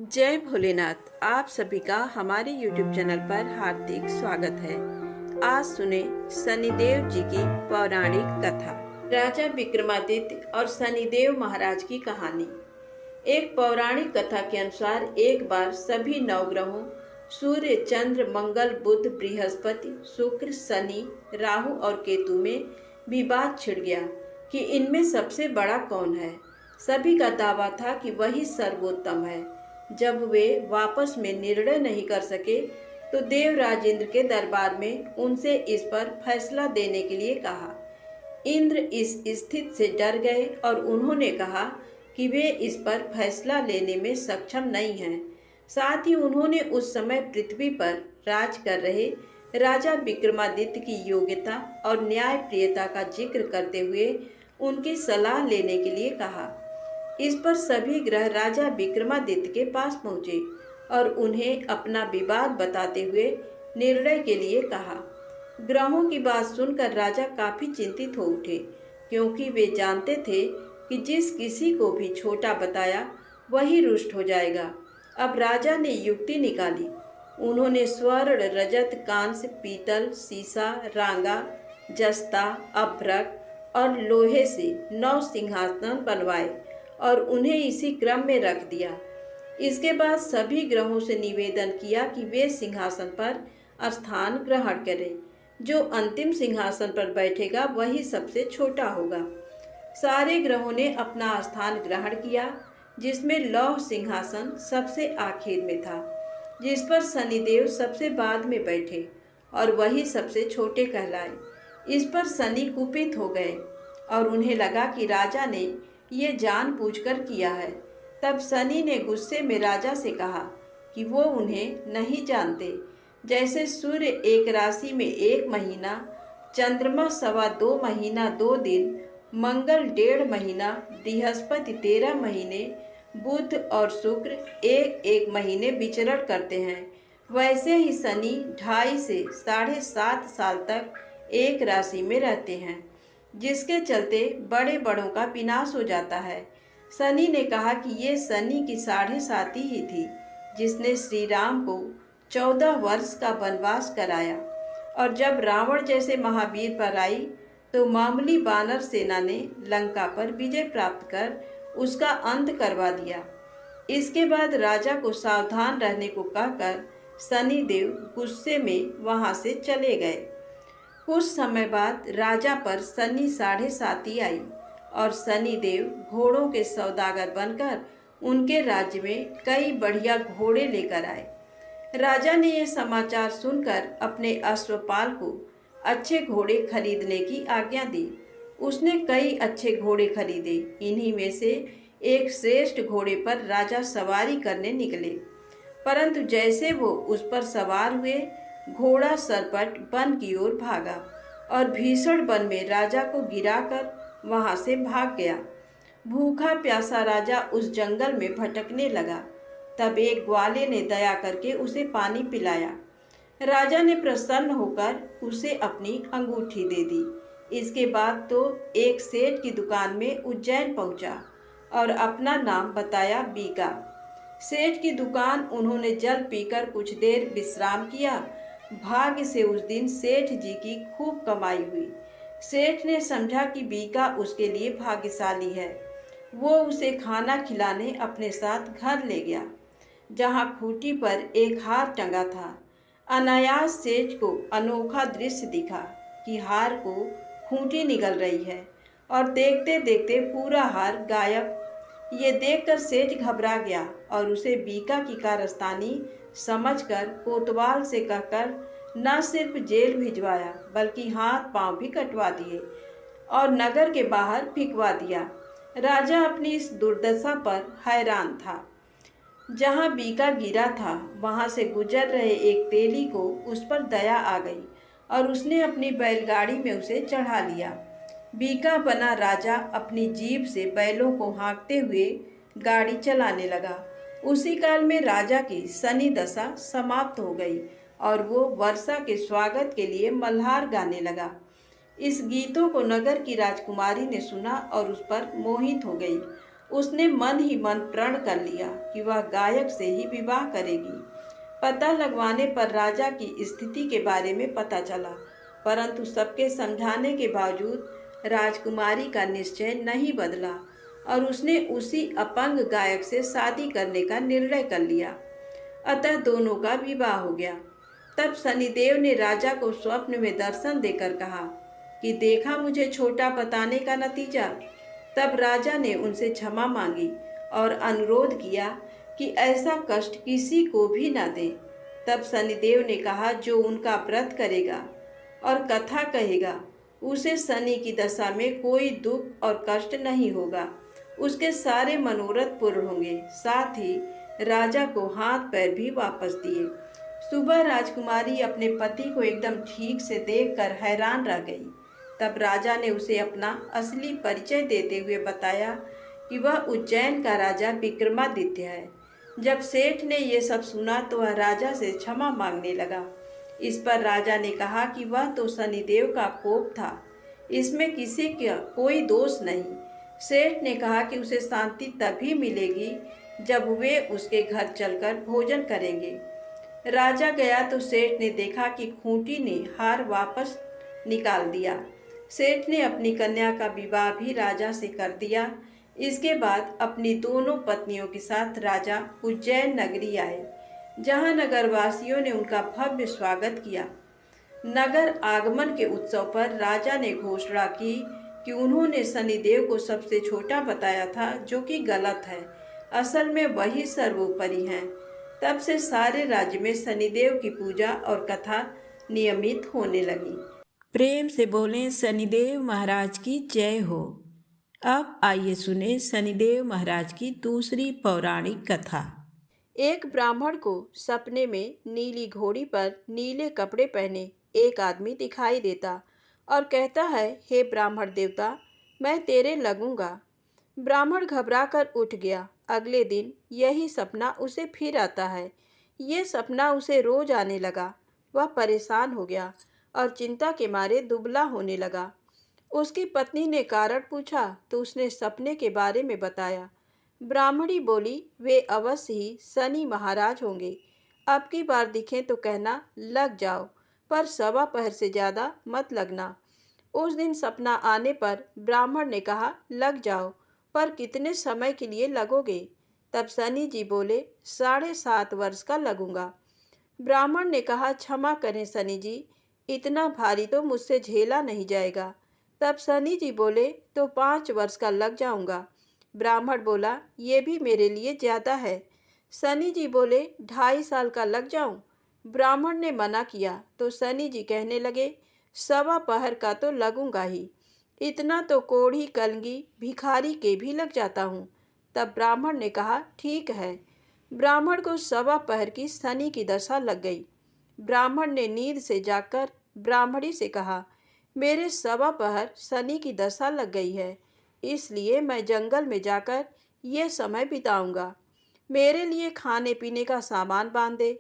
जय भोलेनाथ। आप सभी का हमारे YouTube चैनल पर हार्दिक स्वागत है। आज सुने शनिदेव जी की पौराणिक कथा। राजा विक्रमादित्य और शनिदेव महाराज की कहानी। एक पौराणिक कथा के अनुसार एक बार सभी नवग्रहों सूर्य, चंद्र, मंगल, बुध, बृहस्पति, शुक्र, शनि, राहु और केतु में विवाद छिड़ गया कि इनमें सबसे बड़ा कौन है। सभी का दावा था कि वही सर्वोत्तम है। जब वे वापस में निर्णय नहीं कर सके तो देवराज इंद्र के दरबार में उनसे इस पर फैसला देने के लिए कहा। इंद्र इस स्थिति से डर गए और उन्होंने कहा कि वे इस पर फैसला लेने में सक्षम नहीं हैं। साथ ही उन्होंने उस समय पृथ्वी पर राज कर रहे राजा विक्रमादित्य की योग्यता और न्यायप्रियता का जिक्र करते हुए उनकी सलाह लेने के लिए कहा। इस पर सभी ग्रह राजा विक्रमादित्य के पास पहुंचे और उन्हें अपना विवाद बताते हुए निर्णय के लिए कहा। ग्रहों की बात सुनकर राजा काफी चिंतित हो उठे, क्योंकि वे जानते थे कि जिस किसी को भी छोटा बताया वही रुष्ट हो जाएगा। अब राजा ने युक्ति निकाली। उन्होंने स्वर्ण, रजत, कांस्य, पीतल, सीसा, रांगा, जस्ता, अभ्रक और लोहे से 9 सिंहासन बनवाए और उन्हें इसी क्रम में रख दिया। इसके बाद सभी ग्रहों से निवेदन किया कि वे सिंहासन पर स्थान ग्रहण करें। जो अंतिम सिंहासन पर बैठेगा वही सबसे छोटा होगा। सारे ग्रहों ने अपना स्थान ग्रहण किया, जिसमें लौह सिंहासन सबसे आखिर में था, जिस पर शनिदेव सबसे बाद में बैठे और वही सबसे छोटे कहलाए। इस पर शनि कुपित हो गए और उन्हें लगा कि राजा ने ये जानबूझकर किया है। तब शनि ने गुस्से में राजा से कहा कि वो उन्हें नहीं जानते। जैसे सूर्य एक राशि में 1 महीना, चंद्रमा 2.25 महीना 2 दिन, मंगल 1.5 महीना, बृहस्पति 13 महीने, बुध और शुक्र 1-1 महीने विचरण करते हैं, वैसे ही शनि 2.5 से 7.5 साल तक एक राशि में रहते हैं, जिसके चलते बड़े बड़ों का विनाश हो जाता है। शनि ने कहा कि ये शनि की 7.5 ही थी जिसने श्री राम को 14 वर्ष का वनवास कराया, और जब रावण जैसे महावीर पर आई तो मामूली वानर सेना ने लंका पर विजय प्राप्त कर उसका अंत करवा दिया। इसके बाद राजा को सावधान रहने को कहकर शनिदेव गुस्से में वहां से चले गए। कुछ समय बाद राजा पर शनि 7.5 आई और शनिदेव घोड़ों के सौदागर बनकर उनके राज्य में कई बढ़िया घोड़े लेकर आए। राजा ने यह समाचार सुनकर अपने अश्वपाल को अच्छे घोड़े खरीदने की आज्ञा दी। उसने कई अच्छे घोड़े खरीदे। इन्हीं में से एक श्रेष्ठ घोड़े पर राजा सवारी करने निकले, परंतु जैसे वो उस पर सवार हुए, घोड़ा सरपट वन की ओर भागा और भीषण वन में राजा को गिराकर वहां से भाग गया। भूखा प्यासा राजा उस जंगल में भटकने लगा। तब एक ग्वाले ने दया करके उसे पानी पिलाया। राजा ने प्रसन्न होकर उसे अपनी अंगूठी दे दी। इसके बाद तो एक सेठ की दुकान में उज्जैन पहुंचा और अपना नाम बताया बीका। सेठ की दुकान उन्होंने जल पीकर कुछ देर विश्राम किया। भाग्य से उस दिन सेठ जी की खूब कमाई हुई। सेठ ने समझा कि बीका उसके लिए भाग्यशाली है। वो उसे खाना खिलाने अपने साथ घर ले गया, जहाँ खूंटी पर एक हार टंगा था। अनायास सेठ को अनोखा दृश्य दिखा कि हार को खूंटी निगल रही है और देखते देखते पूरा हार गायब। ये देखकर सेठ घबरा गया और उसे बीका की कारस्तानी समझकर कोतवाल से कहकर न सिर्फ जेल भिजवाया बल्कि हाथ पांव भी कटवा दिए और नगर के बाहर फिकवा दिया। राजा अपनी इस दुर्दशा पर हैरान था। जहां बीका गिरा था वहां से गुजर रहे एक तेली को उस पर दया आ गई और उसने अपनी बैलगाड़ी में उसे चढ़ा लिया। बीका बना राजा अपनी जीभ से बैलों को हाँकते हुए गाड़ी चलाने लगा। उसी काल में राजा की शनि दशा समाप्त हो गई और वो वर्षा के स्वागत के लिए मल्हार गाने लगा। इस गीतों को नगर की राजकुमारी ने सुना और उस पर मोहित हो गई। उसने मन ही मन प्रण कर लिया कि वह गायक से ही विवाह करेगी। पता लगवाने पर राजा की स्थिति के बारे में पता चला, परंतु सबके समझाने के बावजूद राजकुमारी का निश्चय नहीं बदला और उसने उसी अपंग गायक से शादी करने का निर्णय कर लिया। अतः दोनों का विवाह हो गया। तब शनिदेव ने राजा को स्वप्न में दर्शन देकर कहा कि देखा मुझे छोटा बताने का नतीजा। तब राजा ने उनसे क्षमा मांगी और अनुरोध किया कि ऐसा कष्ट किसी को भी न दे। तब शनिदेव ने कहा जो उनका व्रत करेगा और कथा कहेगा उसे शनि की दशा में कोई दुख और कष्ट नहीं होगा, उसके सारे मनोरथ पूर्ण होंगे। साथ ही राजा को हाथ पैर भी वापस दिए। सुबह राजकुमारी अपने पति को एकदम ठीक से देखकर हैरान रह गई। तब राजा ने उसे अपना असली परिचय देते हुए बताया कि वह उज्जैन का राजा विक्रमादित्य है। जब सेठ ने ये सब सुना तो वह राजा से क्षमा मांगने लगा। इस पर राजा ने कहा कि वह तो शनिदेव का कोप था, इसमें किसी का कोई दोष नहीं। सेठ ने कहा कि उसे शांति तभी मिलेगी जब वे उसके घर चलकर भोजन करेंगे। राजा गया तो सेठ ने देखा कि खूंटी ने हार वापस निकाल दिया। सेठ ने अपनी कन्या का विवाह भी राजा से कर दिया। इसके बाद अपनी दोनों पत्नियों के साथ राजा उज्जैन नगरी आए, जहां नगरवासियों ने उनका भव्य स्वागत किया। नगर आगमन के उत्सव पर राजा ने घोषणा की कि उन्होंने शनिदेव को सबसे छोटा बताया था, जो कि गलत है। असल में वही सर्वोपरि हैं। तब से सारे राज्य में शनिदेव की पूजा और कथा नियमित होने लगी। प्रेम से बोलें शनिदेव महाराज की जय हो। अब आइए सुने शनिदेव महाराज की दूसरी पौराणिक कथा। एक ब्राह्मण को सपने में नीली घोड़ी पर नीले कपड़े पहने एक आदमी दिखाई देता और कहता है, हे ब्राह्मण देवता, मैं तेरे लगूंगा। ब्राह्मण घबराकर उठ गया। अगले दिन यही सपना उसे फिर आता है। ये सपना उसे रोज आने लगा। वह परेशान हो गया और चिंता के मारे दुबला होने लगा। उसकी पत्नी ने कारण पूछा तो उसने सपने के बारे में बताया। ब्राह्मणी बोली, वे अवश्य ही शनि महाराज होंगे। अब की बार दिखें तो कहना लग जाओ, पर सवा पहर से ज़्यादा मत लगना। उस दिन सपना आने पर ब्राह्मण ने कहा, लग जाओ, पर कितने समय के लिए लगोगे? तब शनि जी बोले, 7.5 वर्ष का लगूंगा। ब्राह्मण ने कहा, क्षमा करें शनि जी, इतना भारी तो मुझसे झेला नहीं जाएगा। तब शनि जी बोले, तो 5 वर्ष का लग जाऊंगा। ब्राह्मण बोला, ये भी मेरे लिए ज़्यादा है। शनि जी बोले, 2.5 साल का लग जाऊं? ब्राह्मण ने मना किया तो शनि जी कहने लगे, सवा पहर का तो लगूंगा ही, इतना तो कोढ़ी कलगी भिखारी के भी लग जाता हूँ। तब ब्राह्मण ने कहा, ठीक है। ब्राह्मण को सवा पहर की शनि की दशा लग गई। ब्राह्मण ने नींद से जाकर ब्राह्मणी से कहा, मेरे सवा पहर शनि की दशा लग गई है, इसलिए मैं जंगल में जाकर ये समय बिताऊंगा। मेरे लिए खाने पीने का सामान बांध दे।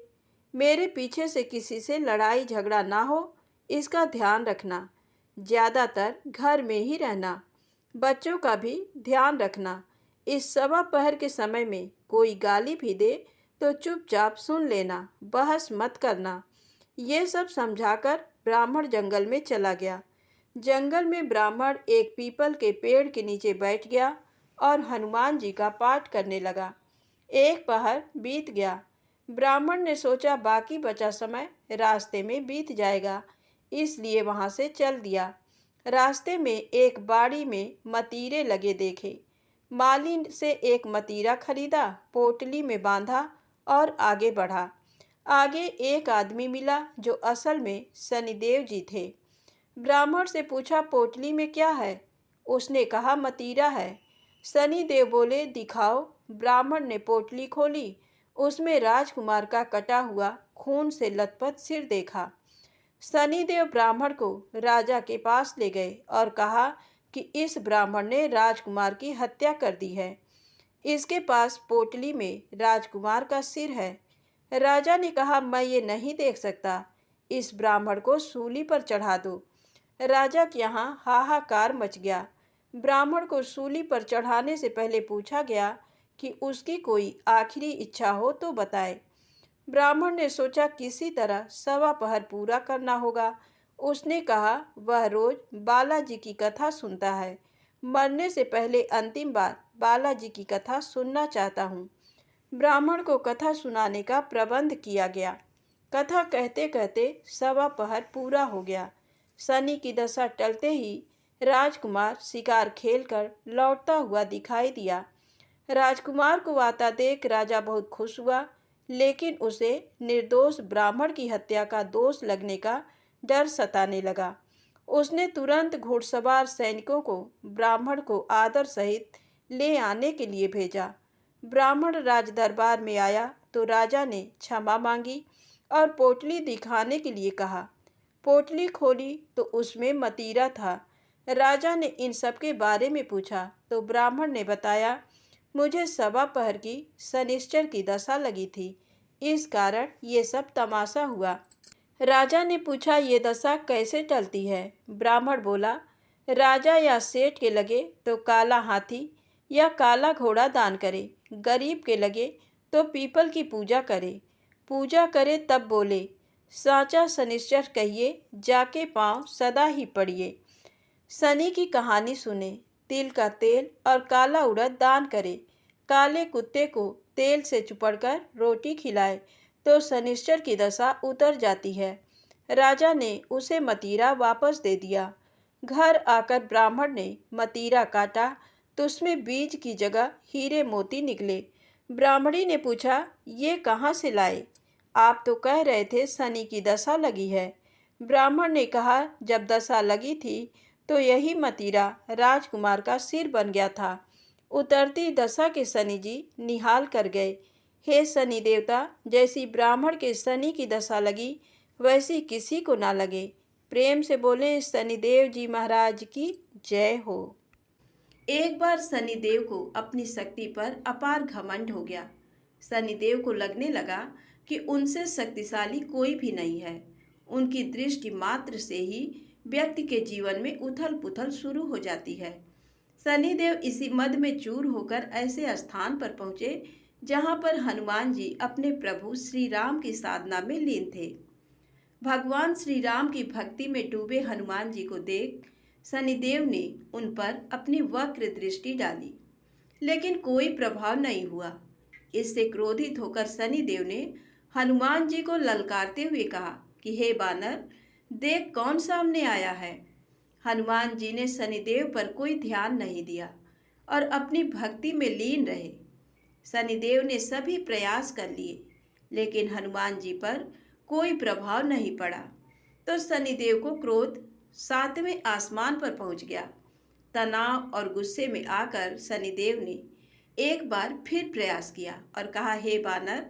मेरे पीछे से किसी से लड़ाई झगड़ा ना हो, इसका ध्यान रखना। ज़्यादातर घर में ही रहना। बच्चों का भी ध्यान रखना। इस सवा पहर के समय में कोई गाली भी दे तो चुपचाप सुन लेना, बहस मत करना। ये सब समझाकर ब्राह्मण जंगल में चला गया। जंगल में ब्राह्मण एक पीपल के पेड़ के नीचे बैठ गया और हनुमान जी का पाठ करने लगा। एक पहर बीत गया। ब्राह्मण ने सोचा बाकी बचा समय रास्ते में बीत जाएगा, इसलिए वहां से चल दिया। रास्ते में एक बाड़ी में मतीरे लगे देखे। माली से एक मतीरा खरीदा, पोटली में बांधा और आगे बढ़ा। आगे एक आदमी मिला जो असल में शनिदेव जी थे। ब्राह्मण से पूछा, पोटली में क्या है? उसने कहा, मतीरा है। शनिदेव बोले, दिखाओ। ब्राह्मण ने पोटली खोली। उसमें राजकुमार का कटा हुआ खून से लथपथ सिर देखा। शनिदेव ब्राह्मण को राजा के पास ले गए और कहा कि इस ब्राह्मण ने राजकुमार की हत्या कर दी है। इसके पास पोटली में राजकुमार का सिर है। राजा ने कहा, मैं ये नहीं देख सकता, इस ब्राह्मण को सूली पर चढ़ा दो। राजा के यहाँ हाहाकार मच गया। ब्राह्मण को सूली पर चढ़ाने से पहले पूछा गया कि उसकी कोई आखिरी इच्छा हो तो बताए। ब्राह्मण ने सोचा किसी तरह सवा पहर पूरा करना होगा। उसने कहा वह रोज बालाजी की कथा सुनता है। मरने से पहले अंतिम बार बालाजी की कथा सुनना चाहता हूँ। ब्राह्मण को कथा सुनाने का प्रबंध किया गया। कथा कहते कहते सवा पहर पूरा हो गया। शनि की दशा टलते ही राजकुमार शिकार खेलकर लौटता हुआ दिखाई दिया। राजकुमार को आता देख राजा बहुत खुश हुआ, लेकिन उसे निर्दोष ब्राह्मण की हत्या का दोष लगने का डर सताने लगा। उसने तुरंत घुड़सवार सैनिकों को ब्राह्मण को आदर सहित ले आने के लिए भेजा। ब्राह्मण राज दरबार में आया तो राजा ने क्षमा मांगी और पोटली दिखाने के लिए कहा। पोटली खोली तो उसमें मतीरा था। राजा ने इन सब के बारे में पूछा तो ब्राह्मण ने बताया, मुझे सवा पहर की शनिश्चर की दशा लगी थी, इस कारण ये सब तमाशा हुआ। राजा ने पूछा, ये दशा कैसे टलती है? ब्राह्मण बोला, राजा या सेठ के लगे तो काला हाथी या काला घोड़ा दान करे, गरीब के लगे तो पीपल की पूजा करे तब बोले, साचा शनिश्चर कहिए, जाके पाँव सदा ही पड़िए। शनि की कहानी सुने, तिल का तेल और काला उड़द दान करे, काले कुत्ते को तेल से चुपड़कर रोटी खिलाए तो शनिश्चर की दशा उतर जाती है। राजा ने उसे मतीरा वापस दे दिया। घर आकर ब्राह्मण ने मतीरा काटा तो उसमें बीज की जगह हीरे मोती निकले। ब्राह्मणी ने पूछा, ये कहाँ से लाए? आप तो कह रहे थे शनि की दशा लगी है। ब्राह्मण ने कहा, जब दशा लगी थी तो यही मतीरा राजकुमार का सिर बन गया था। उतरती दशा के शनि जी निहाल कर गए। हे शनि देवता, जैसी ब्राह्मण के शनि की दशा लगी वैसी किसी को ना लगे। प्रेम से बोले शनिदेव जी महाराज की जय हो। एक बार शनिदेव को अपनी शक्ति पर अपार घमंड हो गया। शनिदेव को लगने लगा कि उनसे शक्तिशाली कोई भी नहीं है। उनकी दृष्टि मात्र से ही व्यक्ति के जीवन में उथल पुथल शुरू हो जाती है। शनिदेव इसी मद में चूर होकर ऐसे स्थान पर पहुँचे जहाँ पर हनुमान जी अपने प्रभु श्री राम की साधना में लीन थे। भगवान श्री राम की भक्ति में डूबे हनुमान जी को देख शनिदेव ने उन पर अपनी वक्र दृष्टि डाली, लेकिन कोई प्रभाव नहीं हुआ। इससे क्रोधित होकर शनिदेव ने हनुमान जी को ललकारते हुए कहा कि हे बानर, देख कौन सामने आया है। हनुमान जी ने शनिदेव पर कोई ध्यान नहीं दिया और अपनी भक्ति में लीन रहे। शनिदेव ने सभी प्रयास कर लिए, लेकिन हनुमान जी पर कोई प्रभाव नहीं पड़ा। तो शनिदेव को क्रोध सातवें आसमान पर पहुंच गया। तनाव और गुस्से में आकर शनिदेव ने एक बार फिर प्रयास किया और कहा, हे बानर,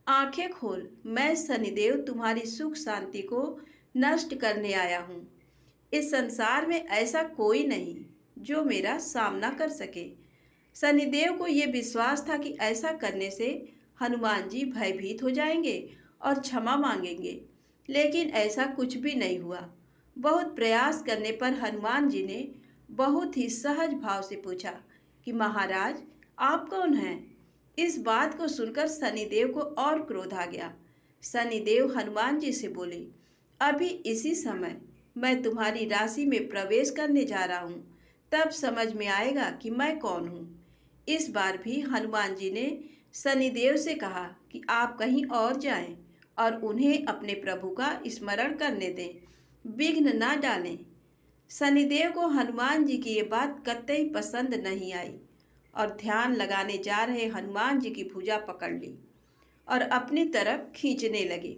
आंखें खोल, मैं शनिदेव तुम्हारी सुख शांति को नष्ट करने आया हूँ। इस संसार में ऐसा कोई नहीं जो मेरा सामना कर सके। शनिदेव को ये विश्वास था कि ऐसा करने से हनुमान जी भयभीत हो जाएंगे और क्षमा मांगेंगे, लेकिन ऐसा कुछ भी नहीं हुआ। बहुत प्रयास करने पर हनुमान जी ने बहुत ही सहज भाव से पूछा कि महाराज, आप कौन हैं? इस बात को सुनकर शनिदेव को और क्रोध आ गया। शनिदेव हनुमान जी से बोले, अभी इसी समय मैं तुम्हारी राशि में प्रवेश करने जा रहा हूँ, तब समझ में आएगा कि मैं कौन हूँ। इस बार भी हनुमान जी ने शनिदेव से कहा कि आप कहीं और जाएं और उन्हें अपने प्रभु का स्मरण करने दें, विघ्न ना डालें। शनिदेव को हनुमान जी की ये बात कतई पसंद नहीं आई और ध्यान लगाने जा रहे हनुमान जी की भुजा पकड़ ली और अपनी तरफ खींचने लगे।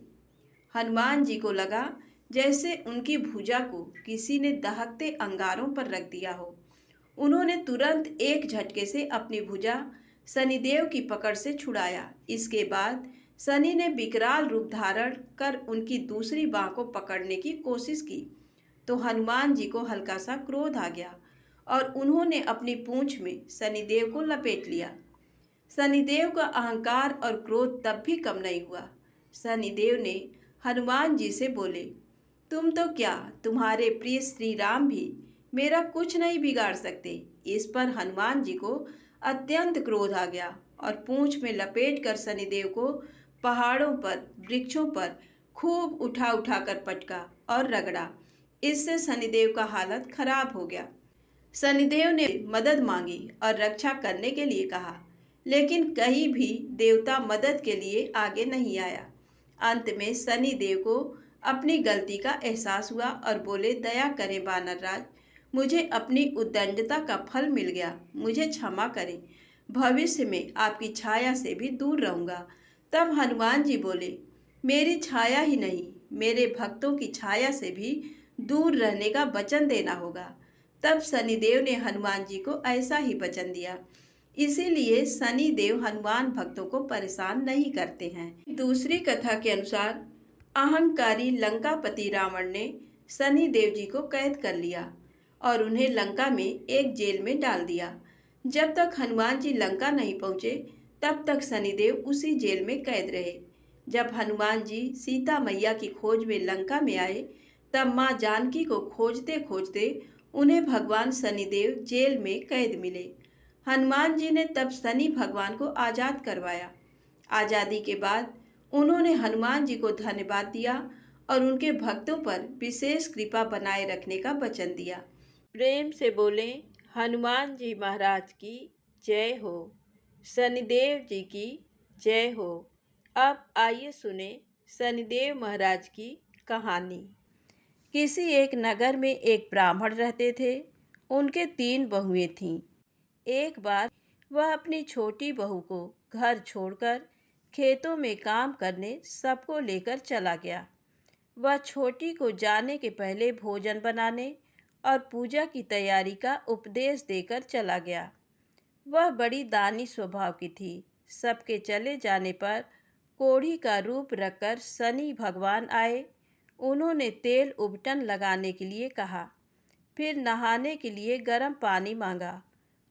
हनुमान जी को लगा जैसे उनकी भुजा को किसी ने दहकते अंगारों पर रख दिया हो। उन्होंने तुरंत एक झटके से अपनी भुजा शनिदेव की पकड़ से छुड़ाया। इसके बाद शनि ने विकराल रूप धारण कर उनकी दूसरी बाह को पकड़ने की कोशिश की तो हनुमान जी को हल्का सा क्रोध आ गया और उन्होंने अपनी पूंछ में शनिदेव को लपेट लिया। शनिदेव का अहंकार और क्रोध तब भी कम नहीं हुआ। शनिदेव ने हनुमान जी से बोले, तुम तो क्या, तुम्हारे प्रिय श्री राम भी मेरा कुछ नहीं बिगाड़ सकते। इस पर हनुमान जी को अत्यंत क्रोध आ गया और पूंछ में लपेट कर शनिदेव को पहाड़ों पर, वृक्षों पर खूब उठा उठा कर पटका और रगड़ा। इससे शनिदेव का हालत खराब हो गया। शनिदेव ने मदद मांगी और रक्षा करने के लिए कहा, लेकिन कहीं भी देवता मदद के लिए आगे नहीं आया। अंत में शनिदेव को अपनी गलती का एहसास हुआ और बोले, दया करें वानर राज, मुझे अपनी उद्दंडता का फल मिल गया, मुझे क्षमा करें। भविष्य में आपकी छाया से भी दूर रहूंगा। तब हनुमान जी बोले, मेरी छाया ही नहीं, मेरे भक्तों की छाया से भी दूर रहने का वचन देना होगा। तब शनिदेव ने हनुमान जी को ऐसा ही वचन दिया। इसीलिए शनिदेव हनुमान भक्तों को परेशान नहीं करते हैं। दूसरी कथा के अनुसार अहंकारी लंकापति रावण ने शनिदेव जी को कैद कर लिया और उन्हें लंका में एक जेल में डाल दिया। जब तक हनुमान जी लंका नहीं पहुंचे तब तक शनिदेव उसी जेल में कैद रहे। जब हनुमान जी सीता मैया की खोज में लंका में आए तब माँ जानकी को खोजते खोजते उन्हें भगवान शनिदेव जेल में कैद मिले। हनुमान जी ने तब शनि भगवान को आज़ाद करवाया। आज़ादी के बाद उन्होंने हनुमान जी को धन्यवाद दिया और उनके भक्तों पर विशेष कृपा बनाए रखने का वचन दिया। प्रेम से बोले, हनुमान जी महाराज की जय हो, शनिदेव जी की जय हो। अब आइए सुने शनिदेव महाराज की कहानी। किसी एक नगर में एक ब्राह्मण रहते थे। उनके 3 बहुएं थीं। एक बार वह अपनी छोटी बहू को घर छोड़कर खेतों में काम करने सबको लेकर चला गया। वह छोटी को जाने के पहले भोजन बनाने और पूजा की तैयारी का उपदेश देकर चला गया। वह बड़ी दानी स्वभाव की थी। सबके चले जाने पर कोढ़ी का रूप रखकर शनि भगवान आए। उन्होंने तेल उबटन लगाने के लिए कहा, फिर नहाने के लिए गर्म पानी मांगा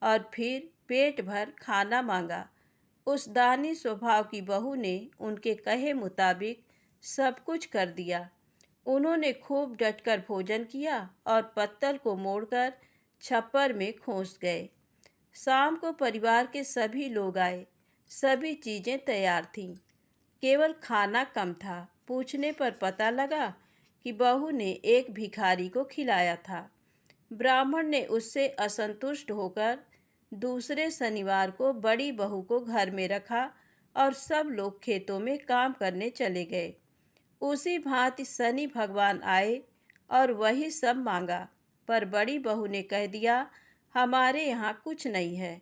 और फिर पेट भर खाना मांगा। उस दानी स्वभाव की बहू ने उनके कहे मुताबिक सब कुछ कर दिया। उन्होंने खूब डटकर भोजन किया और पत्तल को मोड़कर छप्पर में खोस गए। शाम को परिवार के सभी लोग आए। सभी चीज़ें तैयार थीं, केवल खाना कम था। पूछने पर पता लगा कि बहू ने एक भिखारी को खिलाया था। ब्राह्मण ने उससे असंतुष्ट होकर दूसरे शनिवार को बड़ी बहू को घर में रखा और सब लोग खेतों में काम करने चले गए। उसी भांति शनि भगवान आए और वही सब मांगा, पर बड़ी बहू ने कह दिया, हमारे यहाँ कुछ नहीं है।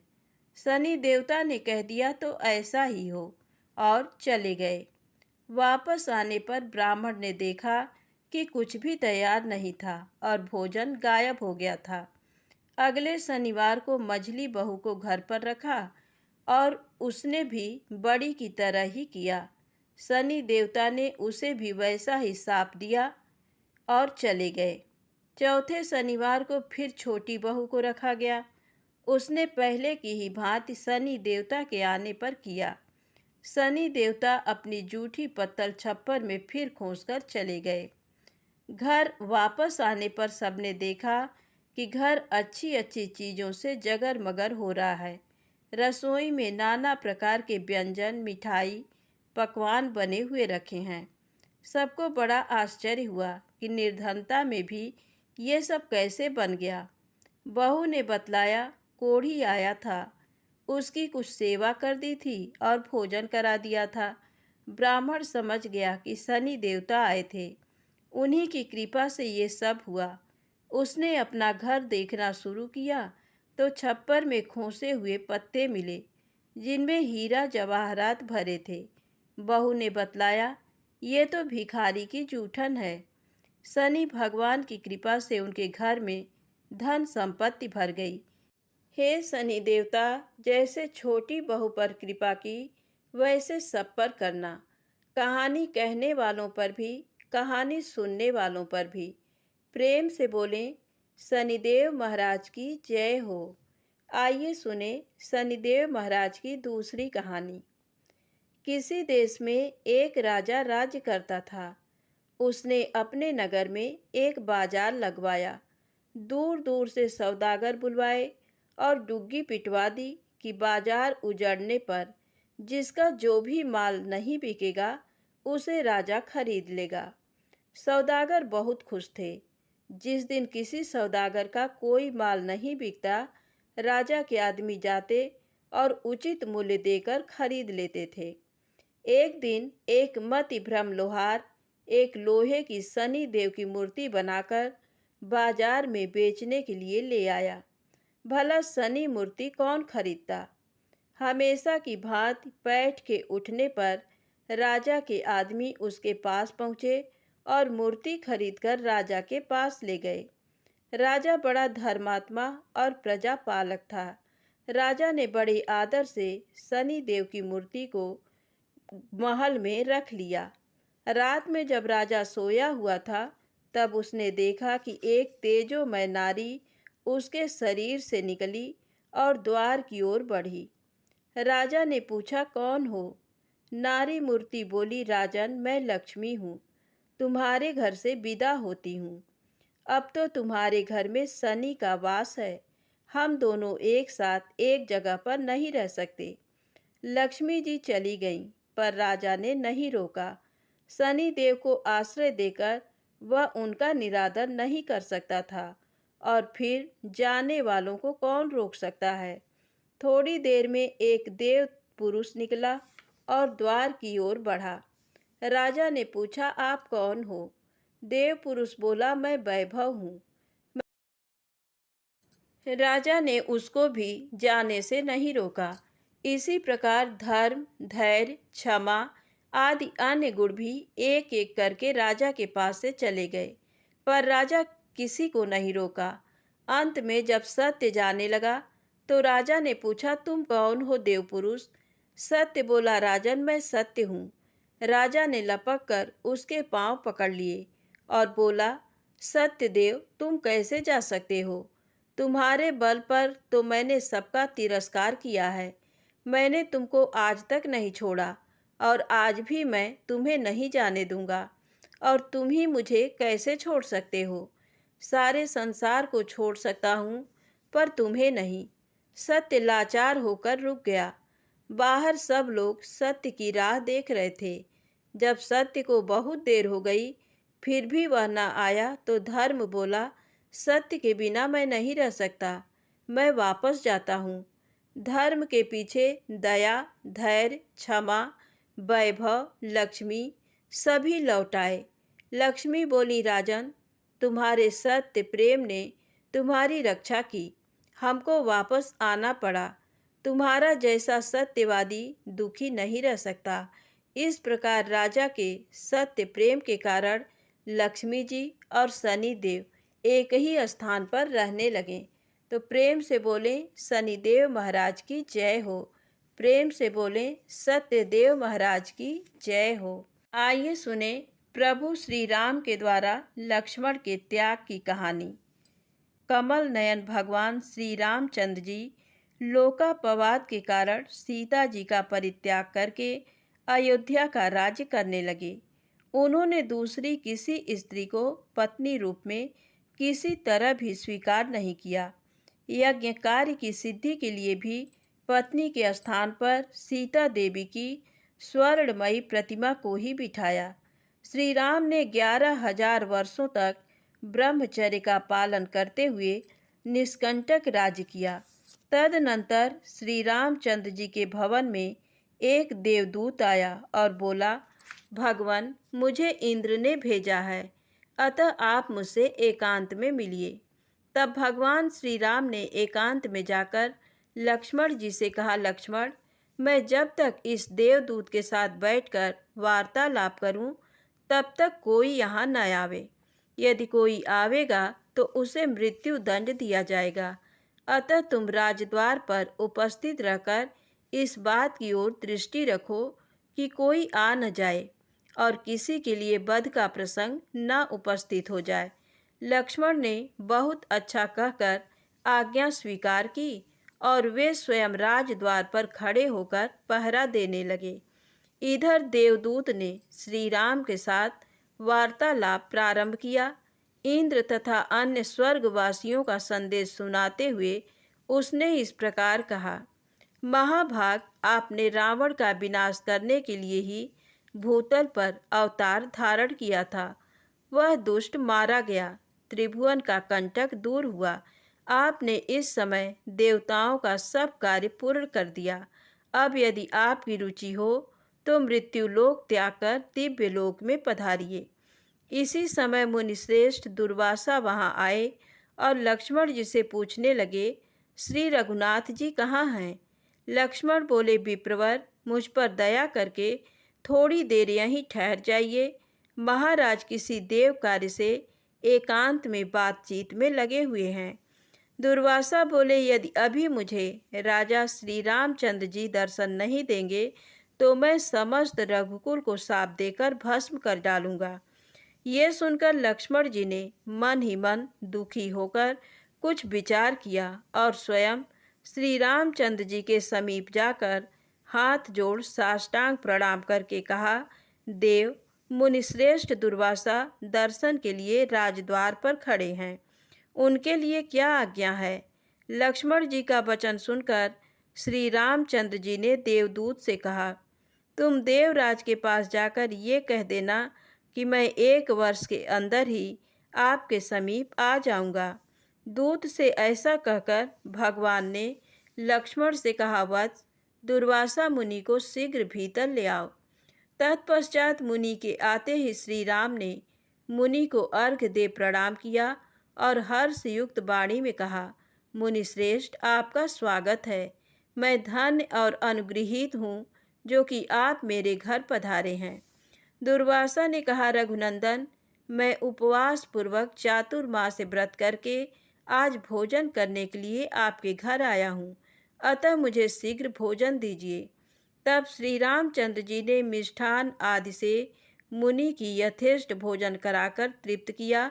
शनि देवता ने कह दिया तो ऐसा ही हो, और चले गए। वापस आने पर ब्राह्मण ने देखा कि कुछ भी तैयार नहीं था और भोजन गायब हो गया था। अगले शनिवार को मझली बहू को घर पर रखा और उसने भी बड़ी की तरह ही किया। शनि देवता ने उसे भी वैसा ही शाप दिया और चले गए। चौथे शनिवार को फिर छोटी बहू को रखा गया। उसने पहले की ही भांति शनि देवता के आने पर किया। शनि देवता अपनी जूठी पत्तल छप्पर में फिर खोसकर चले गए। घर वापस आने पर सबने देखा कि घर अच्छी अच्छी चीज़ों से जगरमगर हो रहा है। रसोई में नाना प्रकार के व्यंजन, मिठाई, पकवान बने हुए रखे हैं। सबको बड़ा आश्चर्य हुआ कि निर्धनता में भी ये सब कैसे बन गया। बहू ने बतलाया, कोढ़ी आया था, उसकी कुछ सेवा कर दी थी और भोजन करा दिया था। ब्राह्मण समझ गया कि शनि देवता आए थे, उन्हीं की कृपा से ये सब हुआ। उसने अपना घर देखना शुरू किया तो छप्पर में खोसे हुए पत्ते मिले जिनमें हीरा जवाहरात भरे थे। बहू ने बतलाया, ये तो भिखारी की जूठन है। शनि भगवान की कृपा से उनके घर में धन संपत्ति भर गई। हे शनि देवता, जैसे छोटी बहू पर कृपा की वैसे सब पर करना। कहानी कहने वालों पर भी, कहानी सुनने वालों पर भी। प्रेम से बोलें, शनिदेव महाराज की जय हो। आइए सुने शनिदेव महाराज की दूसरी कहानी। किसी देश में एक राजा राज्य करता था। उसने अपने नगर में एक बाजार लगवाया। दूर दूर से सौदागर बुलवाए और डुग्गी पिटवा दी कि बाजार उजड़ने पर जिसका जो भी माल नहीं बिकेगा उसे राजा खरीद लेगा। सौदागर बहुत खुश थे। जिस दिन किसी सौदागर का कोई माल नहीं बिकता, राजा के आदमी जाते और उचित मूल्य देकर खरीद लेते थे। एक दिन एक मतिभ्रम लोहार एक लोहे की शनि देव की मूर्ति बनाकर बाजार में बेचने के लिए ले आया। भला शनि मूर्ति कौन खरीदता? हमेशा की भांति पैठ के उठने पर राजा के आदमी उसके पास पहुँचे और मूर्ति खरीदकर राजा के पास ले गए। राजा बड़ा धर्मात्मा और प्रजा पालक था। राजा ने बड़े आदर से शनि देव की मूर्ति को महल में रख लिया। रात में जब राजा सोया हुआ था, तब उसने देखा कि एक तेजोमय नारी उसके शरीर से निकली और द्वार की ओर बढ़ी। राजा ने पूछा, कौन हो? नारी मूर्ति बोली, राजन, मैं लक्ष्मी हूँ, तुम्हारे घर से विदा होती हूँ। अब तो तुम्हारे घर में शनि का वास है, हम दोनों एक साथ एक जगह पर नहीं रह सकते। लक्ष्मी जी चली गईं, पर राजा ने नहीं रोका। शनि देव को आश्रय देकर वह उनका निरादर नहीं कर सकता था, और फिर जाने वालों को कौन रोक सकता है। थोड़ी देर में एक देव पुरुष निकला और द्वार की ओर बढ़ा। राजा ने पूछा, आप कौन हो? देव पुरुष बोला, मैं वैभव हूँ। राजा ने उसको भी जाने से नहीं रोका। इसी प्रकार धर्म, धैर्य, क्षमा आदि अन्य गुण भी एक एक करके राजा के पास से चले गए, पर राजा किसी को नहीं रोका। अंत में जब सत्य जाने लगा तो राजा ने पूछा, तुम कौन हो देव पुरुष? सत्य बोला, राजन, मैं सत्य हूँ। राजा ने लपक कर उसके पांव पकड़ लिए और बोला, सत्य देव, तुम कैसे जा सकते हो? तुम्हारे बल पर तो मैंने सबका तिरस्कार किया है। मैंने तुमको आज तक नहीं छोड़ा और आज भी मैं तुम्हें नहीं जाने दूंगा, और तुम ही मुझे कैसे छोड़ सकते हो? सारे संसार को छोड़ सकता हूँ, पर तुम्हें नहीं। सत्य लाचार होकर रुक गया। बाहर सब लोग सत्य की राह देख रहे थे। जब सत्य को बहुत देर हो गई फिर भी वह न आया तो धर्म बोला, सत्य के बिना मैं नहीं रह सकता, मैं वापस जाता हूँ। धर्म के पीछे दया, धैर्य, क्षमा, वैभव, लक्ष्मी सभी लौट आए। लक्ष्मी बोली, राजन, तुम्हारे सत्य प्रेम ने तुम्हारी रक्षा की, हमको वापस आना पड़ा। तुम्हारा जैसा सत्यवादी दुखी नहीं रह सकता। इस प्रकार राजा के सत्य प्रेम के कारण लक्ष्मी जी और शनि देव एक ही स्थान पर रहने लगे। तो प्रेम से बोले, शनिदेव महाराज की जय हो। प्रेम से बोले, सत्यदेव महाराज की जय हो। आइए सुने प्रभु श्री राम के द्वारा लक्ष्मण के त्याग की कहानी। कमल नयन भगवान श्री रामचंद्र जी लोकापवाद के कारण सीता जी का परित्याग करके अयोध्या का राज्य करने लगे। उन्होंने दूसरी किसी स्त्री को पत्नी रूप में किसी तरह भी स्वीकार नहीं किया। यज्ञ कार्य की सिद्धि के लिए भी पत्नी के स्थान पर सीता देवी की स्वर्णमयी प्रतिमा को ही बिठाया। श्री राम ने 11,000 वर्षों तक ब्रह्मचर्य का पालन करते हुए निष्कंटक राज्य किया। तदनंतर श्री रामचंद्र जी के भवन में एक देवदूत आया और बोला, भगवान, मुझे इंद्र ने भेजा है, अतः आप मुझसे एकांत में मिलिए। तब भगवान श्री राम ने एकांत में जाकर लक्ष्मण जी से कहा, लक्ष्मण, मैं जब तक इस देवदूत के साथ बैठकर वार्तालाप करूं, तब तक कोई यहाँ न आवे। यदि कोई आवेगा तो उसे मृत्यु दंड दिया जाएगा। अतः तुम राजद्वार पर उपस्थित रहकर इस बात की ओर दृष्टि रखो कि कोई आ न जाए और किसी के लिए वध का प्रसंग न उपस्थित हो जाए। लक्ष्मण ने बहुत अच्छा कहकर आज्ञा स्वीकार की और वे स्वयं राजद्वार पर खड़े होकर पहरा देने लगे। इधर देवदूत ने श्री राम के साथ वार्तालाप प्रारंभ किया। इंद्र तथा अन्य स्वर्गवासियों का संदेश सुनाते हुए उसने इस प्रकार कहा, महाभाग, आपने रावण का विनाश करने के लिए ही भूतल पर अवतार धारण किया था। वह दुष्ट मारा गया, त्रिभुवन का कंटक दूर हुआ। आपने इस समय देवताओं का सब कार्य पूर्ण कर दिया। अब यदि आपकी रुचि हो तो मृत्यु लोक त्याग कर दिव्य लोक में पधारिए। इसी समय मुनिश्रेष्ठ दुर्वासा वहां आए और लक्ष्मण जी से पूछने लगे, श्री रघुनाथ जी कहाँ हैं? लक्ष्मण बोले, विप्रवर, मुझ पर दया करके थोड़ी देर यहीं ठहर जाइए। महाराज किसी देव कार्य से एकांत में बातचीत में लगे हुए हैं। दुर्वासा बोले, यदि अभी मुझे राजा श्री रामचंद्र जी दर्शन नहीं देंगे तो मैं समस्त रघुकुल को शाप देकर भस्म कर डालूंगा। ये सुनकर लक्ष्मण जी ने मन ही मन दुखी होकर कुछ विचार किया और स्वयं श्री रामचंद्र जी के समीप जाकर हाथ जोड़ साष्टांग प्रणाम करके कहा, देव, मुनिश्रेष्ठ दुर्वासा दर्शन के लिए राजद्वार पर खड़े हैं, उनके लिए क्या आज्ञा है? लक्ष्मण जी का वचन सुनकर श्री रामचंद्र जी ने देवदूत से कहा, तुम देवराज के पास जाकर ये कह देना कि मैं 1 वर्ष के अंदर ही आपके समीप आ जाऊंगा। दूत से ऐसा कहकर भगवान ने लक्ष्मण से कहा, वत्स, दुर्वासा मुनि को शीघ्र भीतर ले आओ। तत्पश्चात मुनि के आते ही श्री राम ने मुनि को अर्घ्य दे प्रणाम किया और हर्ष युक्त वाणी में कहा, मुनि श्रेष्ठ, आपका स्वागत है। मैं धन्य और अनुगृहीत हूँ जो कि आप मेरे घर पधारे हैं। दुर्वासा ने कहा, रघुनंदन, मैं उपवास पूर्वक चातुर्मास से व्रत करके आज भोजन करने के लिए आपके घर आया हूँ, अतः मुझे शीघ्र भोजन दीजिए। तब श्री रामचंद्र जी ने मिष्ठान आदि से मुनि की यथेष्ट भोजन कराकर तृप्त किया।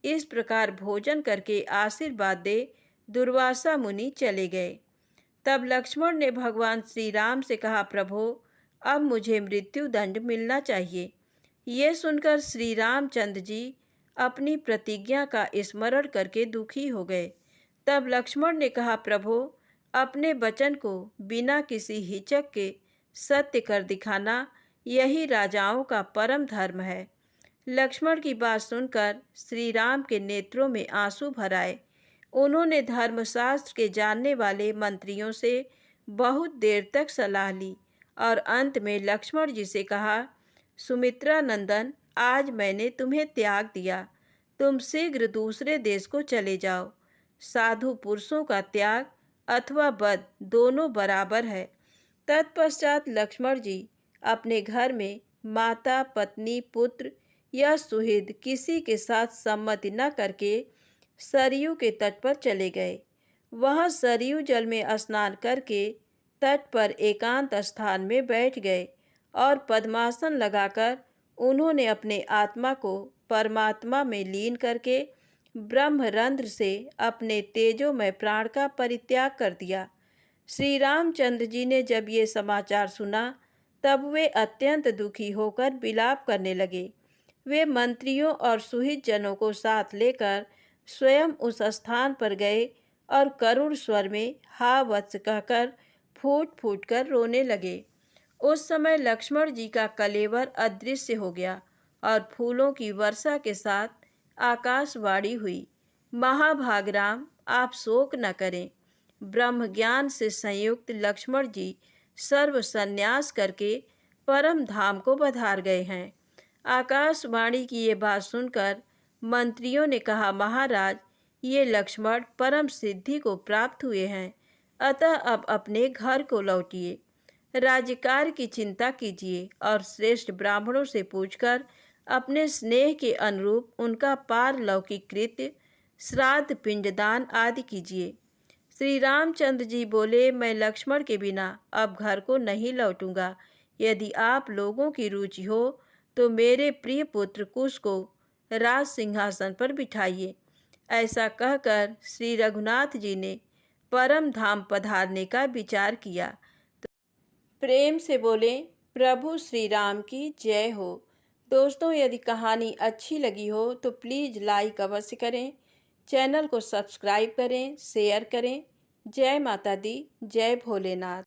इस प्रकार भोजन करके आशीर्वाद दे दुर्वासा मुनि चले गए। तब लक्ष्मण ने भगवान श्री राम से कहा, प्रभो, अब मुझे मृत्यु दंड मिलना चाहिए। ये सुनकर श्री रामचंद्र जी अपनी प्रतिज्ञा का स्मरण करके दुखी हो गए। तब लक्ष्मण ने कहा, प्रभो, अपने वचन को बिना किसी हिचक के सत्य कर दिखाना यही राजाओं का परम धर्म है। लक्ष्मण की बात सुनकर श्री राम के नेत्रों में आंसू भर आए। उन्होंने धर्मशास्त्र के जानने वाले मंत्रियों से बहुत देर तक सलाह ली और अंत में लक्ष्मण जी से कहा, सुमित्रा नंदन, आज मैंने तुम्हें त्याग दिया, तुम शीघ्र दूसरे देश को चले जाओ। साधु पुरुषों का त्याग अथवा वध दोनों बराबर है। तत्पश्चात लक्ष्मण जी अपने घर में माता, पत्नी, पुत्र या सुहृद किसी के साथ सम्मति न करके सरयू के तट पर चले गए। वहां सरयू जल में स्नान करके तट पर एकांत स्थान में बैठ गए और पद्मासन लगाकर उन्होंने अपने आत्मा को परमात्मा में लीन करके ब्रह्मरंध्र से अपने तेजोमय प्राण का परित्याग कर दिया। श्री रामचंद्र जी ने जब ये समाचार सुना तब वे अत्यंत दुखी होकर विलाप करने लगे। वे मंत्रियों और सुहित जनों को साथ लेकर स्वयं उस स्थान पर गए और करुण स्वर में हा वत्स कहकर फूट फूट कर रोने लगे। उस समय लक्ष्मण जी का कलेवर अदृश्य हो गया और फूलों की वर्षा के साथ आकाशवाणी हुई, महाभाग राम, आप शोक न करें। ब्रह्म ज्ञान से संयुक्त लक्ष्मण जी सर्व संन्यास करके परम धाम को पधार गए हैं। आकाशवाणी की ये बात सुनकर मंत्रियों ने कहा, महाराज, ये लक्ष्मण परम सिद्धि को प्राप्त हुए हैं, अतः अब अपने घर को लौटिए। राज्यकार्य की चिंता कीजिए और श्रेष्ठ ब्राह्मणों से पूछकर अपने स्नेह के अनुरूप उनका पारलौकिक कृत्य, श्राद्ध, पिंडदान आदि कीजिए। श्री रामचंद्र जी बोले, मैं लक्ष्मण के बिना अब घर को नहीं लौटूंगा। यदि आप लोगों की रुचि हो तो मेरे प्रिय पुत्र कुश को राज सिंहासन पर बिठाइए। ऐसा कहकर श्री रघुनाथ जी ने परम धाम पधारने का विचार किया। तो प्रेम से बोले, प्रभु श्री राम की जय हो। दोस्तों, यदि कहानी अच्छी लगी हो तो प्लीज़ लाइक अवश्य करें। चैनल को सब्सक्राइब करें, शेयर करें। जय माता दी, जय भोलेनाथ।